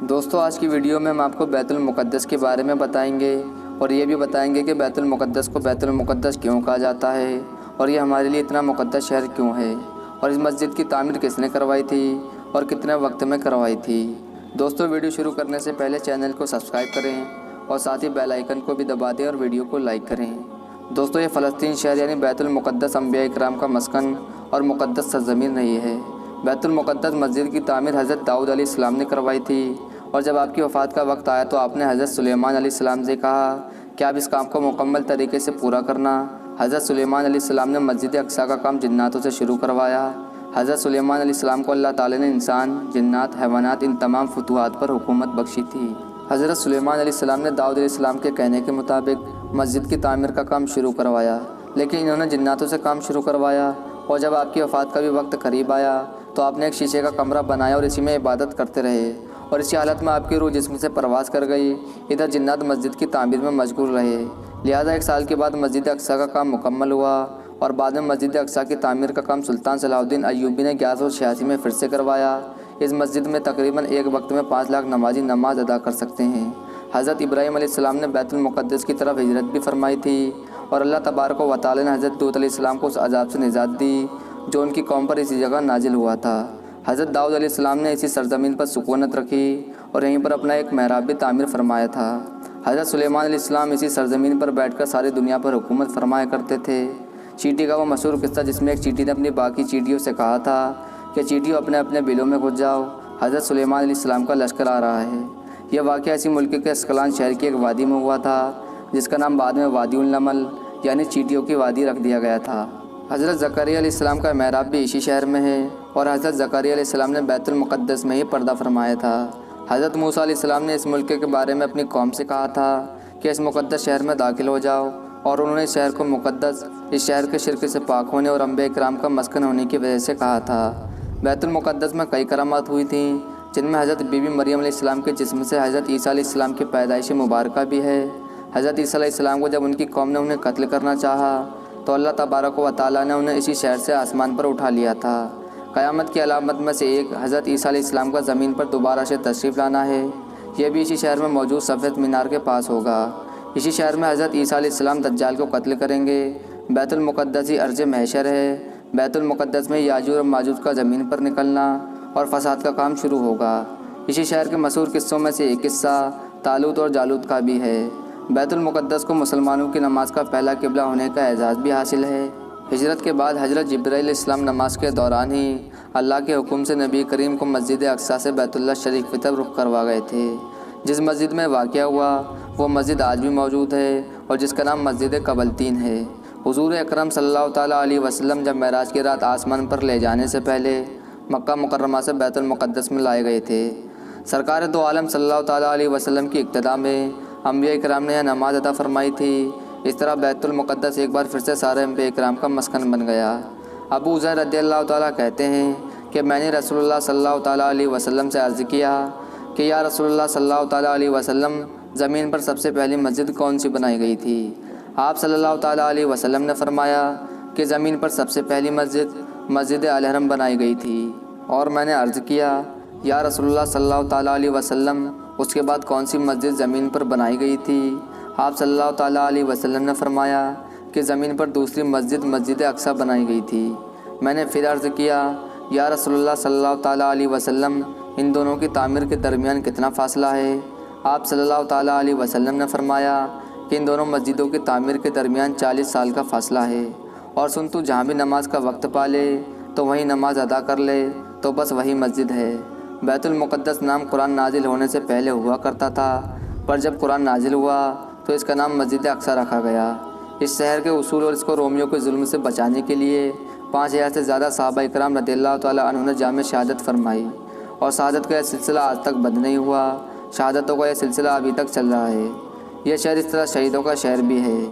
دوستو آج کی ویڈیو میں ہم آپ کو بیت المقدس کے بارے میں بتائیں گے اور یہ بھی بتائیں گے کہ بیت المقدس کو بیت المقدس کیوں کہا جاتا ہے اور یہ ہمارے لیے اتنا مقدس شہر کیوں ہے اور اس مسجد کی تعمیر کس نے کروائی تھی اور کتنے وقت میں کروائی تھی۔ دوستو ویڈیو شروع کرنے سے پہلے چینل کو سبسکرائب کریں اور ساتھ ہی بیل آئیکن کو بھی دبا دیں اور ویڈیو کو لائک کریں۔ دوستو یہ فلسطین شہر یعنی بیت المقدس انبیاء کرام کا مسکن اور مقدس سرزمین رہی ہے۔ بیت المقدس مسجد کی تعمیر حضرت داؤد علیہ السلام نے کروائی تھی اور جب آپ کی وفات کا وقت آیا تو آپ نے حضرت سلیمان علیہ السلام سے کہا کہ آپ اس کام کو مکمل طریقے سے پورا کرنا۔ حضرت سلیمان علیہ السلام نے مسجد اقصیٰ کا کام جناتوں سے شروع کروایا۔ حضرت سلیمان علیہ السلام کو اللہ تعالی نے انسان، جنات، حیوانات ان تمام فتوحات پر حکومت بخشی تھی۔ حضرت سلیمان علیہ السلام نے داؤد علیہ السلام کے کہنے کے مطابق مسجد کی تعمیر کا کام شروع کروایا، لیکن انہوں نے جناتوں سے کام شروع کروایا اور جب آپ کی وفات کا بھی وقت قریب آیا تو آپ نے ایک شیشے کا کمرہ بنایا اور اسی میں عبادت کرتے رہے اور اسی حالت میں آپ کی روح جسم سے پرواز کر گئی۔ ادھر جنات مسجد کی تعمیر میں مشغول رہے، لہٰذا 1 سال کے بعد مسجد اقصیٰ کا کام مکمل ہوا اور بعد میں مسجد اقصیٰ کی تعمیر کا کام سلطان صلاح الدین ایوبی نے 1186 میں پھر سے کروایا۔ اس مسجد میں تقریباً ایک وقت میں 5 لاکھ نمازی نماز ادا کر سکتے ہیں۔ حضرت ابراہیم علیہ السلام نے بیت المقدس کی طرف ہجرت بھی فرمائی تھی اور اللہ تبارک و تعالی نے حضرت لوط علیہ السلام کو اس عذاب سے نجات دی جو ان کی قوم پر اسی جگہ نازل ہوا تھا۔ حضرت داؤد علیہ السلام نے اسی سرزمین پر سکونت رکھی اور یہیں پر اپنا ایک محراب بھی تعمیر فرمایا تھا۔ حضرت سلیمان علیہ السلام اسی سرزمین پر بیٹھ کر ساری دنیا پر حکومت فرمایا کرتے تھے۔ چیٹی کا وہ مشہور قصہ جس میں ایک چیٹی نے اپنی باقی چیٹیوں سے کہا تھا کہ چیٹیوں اپنے اپنے بلوں میں گھس جاؤ، حضرت سلیمان علیہ السلام کا لشکر آ رہا ہے۔ یہ واقعہ اسی ملک کے اسقلان شہر کی ایک وادی میں ہوا تھا جس کا نام بعد میں وادی النمل یعنی چیٹیوں کی وادی رکھ دیا گیا تھا۔ حضرت زکریا علیہ السلام کا محراب بھی اسی شہر میں ہے اور حضرت زکریا علیہ السلام نے بیت المقدس میں ہی پردہ فرمایا تھا۔ حضرت موسیٰ علیہ السلام نے اس ملک کے بارے میں اپنی قوم سے کہا تھا کہ اس مقدس شہر میں داخل ہو جاؤ اور انہوں نے اس شہر کو مقدس، اس شہر کے شرک سے پاک ہونے اور انبیاء کرام کا مسکن ہونے کی وجہ سے کہا تھا۔ بیت المقدس میں کئی کرامات ہوئی تھیں جن میں حضرت بی بی مریم علیہ السلام کے جسم سے حضرت عیسیٰ علیہ السلام کی پیدائش مبارکہ بھی ہے۔ حضرت عیسیٰ علیہ السلام کو جب ان کی قوم نے انہیں قتل کرنا چاہا تو اللہ تبارک و تعالیٰ نے انہیں اسی شہر سے آسمان پر اٹھا لیا تھا۔ قیامت کی علامت میں سے ایک حضرت عیسیٰ علیہ السلام کا زمین پر دوبارہ سے تشریف لانا ہے۔ یہ بھی اسی شہر میں موجود سفید مینار کے پاس ہوگا۔ اسی شہر میں حضرت عیسیٰ علیہ السلام دجال کو قتل کریں گے۔ بیت المقدس ہی ارض محشر ہے۔ بیت المقدس میں یاجوج اور ماجوج کا زمین پر نکلنا اور فساد کا کام شروع ہوگا۔ اسی شہر کے مشہور قصوں میں سے ایک قصہ طالوت اور جالوت کا بھی ہے۔ بیت المقدس کو مسلمانوں کی نماز کا پہلا قبلہ ہونے کا اعزاز بھی حاصل ہے۔ ہجرت کے بعد حضرت جبرائیل علیہ السلام نماز کے دوران ہی اللہ کے حکم سے نبی کریم کو مسجد اقصیٰ سے بیت اللہ شریف کی طرف رخ کروا گئے تھے۔ جس مسجد میں واقعہ ہوا وہ مسجد آج بھی موجود ہے اور جس کا نام مسجد قبلتین ہے۔ حضور اکرم صلی اللہ تعالیٰ علیہ وسلم جب معراج کی رات آسمان پر لے جانے سے پہلے مکہ مکرمہ سے بیت المقدس میں لائے گئے تھے۔ سرکار دو عالم صلی اللہ تعالیٰ علیہ وسلم کی اقتداء میں انبیاء کرام نے یہ نماز ادا فرمائی تھی۔ اس طرح بیت المقدس ایک بار پھر سے سارے انبیاء کرام کا مسکن بن گیا۔ ابو ذر رضی اللہ تعالیٰ کہتے ہیں کہ میں نے رسول اللہ صلی اللہ تعالیٰ علیہ وسلم سے عرض کیا کہ یا رسول اللہ صلی اللہ تعالیٰ علیہ وسلم، زمین پر سب سے پہلی مسجد کون سی بنائی گئی تھی؟ آپ صلی اللہ تعالیٰ علیہ وسلم نے فرمایا کہ زمین پر سب سے پہلی مسجد الحرم بنائی گئی تھی۔ اور میں نے عرض کیا یا رسول اللہ صلی اللہ تعالیٰ علیہ وسلم، اس کے بعد کون سی مسجد زمین پر بنائی گئی تھی؟ آپ صلی اللہ تعالیٰ علیہ وسلم نے فرمایا کہ زمین پر دوسری مسجد اقصیٰ بنائی گئی تھی۔ میں نے پھر عرض کیا یا رسول اللہ صلی اللہ تعالیٰ علیہ وسلم، ان دونوں کی تعمیر کے درمیان کتنا فاصلہ ہے؟ آپ صلی اللہ تعالیٰ علیہ وسلم نے فرمایا کہ ان دونوں مسجدوں کی تعمیر کے درمیان 40 سال کا فاصلہ ہے۔ اور سن، تو جہاں بھی نماز کا وقت پا لے تو وہیں نماز ادا کر لے تو بس وہی مسجد ہے۔ بیت المقدس نام قرآن نازل ہونے سے پہلے ہوا کرتا تھا، پر جب قرآن نازل ہوا تو اس کا نام مسجد اقصیٰ رکھا گیا۔ اس شہر کے اصول اور اس کو رومیوں کے ظلم سے بچانے کے لیے 5000 سے زیادہ صحابہ کرام رضی اللہ تعالیٰ عنہ نے جامع شہادت فرمائی اور شہادت کا یہ سلسلہ آج تک بند نہیں ہوا۔ شہادتوں کا یہ سلسلہ ابھی تک چل رہا ہے۔ یہ شہر اس طرح شہیدوں کا شہر بھی ہے۔